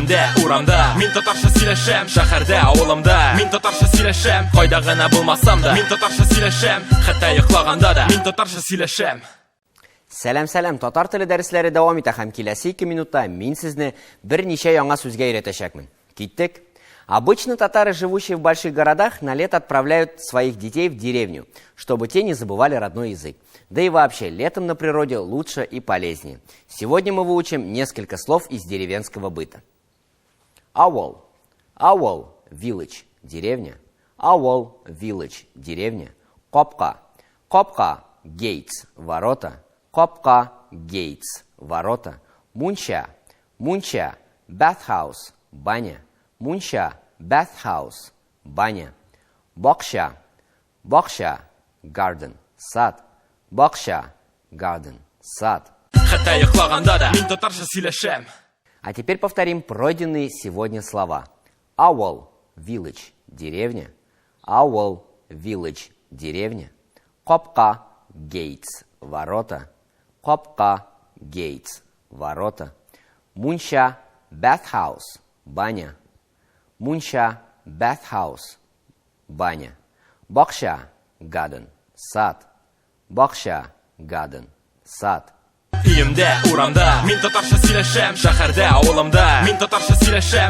Өйімде, урамда, мин татарша сөйләшәм. Шәһәрдә, авылымда, мин татарша сөйләшәм. Кайда гына булмасам да, мин татарша сөйләшәм. Хәтта йоклаганда да, мин татарша сөйләшәм. Сәлам, татар теле дәресләре дәвам итә һәм киләсе 2 минутта мин сезне берничә яңа сүзгә өйрәтәчәкмен. Киттек. Обычно татары, живущие в больших городах, на лето отправляют своих детей в деревню, чтобы те не забывали родной язык. Да и вообще, летом на природе лучше и полезнее. Сегодня мы выучим несколько слов из деревенского быта. Ауыл. Ауыл, village, деревня. Ауыл, village, деревня. Копка. Копка, gates, ворота. Копка, gates, ворота. Мунча. Мунча, bathhouse, баня. Мунча, bathhouse, баня. Бакча. Бакча, garden, сад. Бакча, garden, сад. Хәтта йоклаганда да, мин татарша сөйләшәм. А теперь повторим пройденные сегодня слова. Ауыл, village, деревня. Ауыл, village, деревня. Копка, gates, ворота. Копка, gates, ворота. Мунча, bathhouse, баня. Мунча, bathhouse, баня. Бакча, garden, сад. Бакча, garden, сад. Өйімде, урамда, мин татарша сөйләшәм. Шәһәрдә, авылымда, мин татарша сөйләшәм.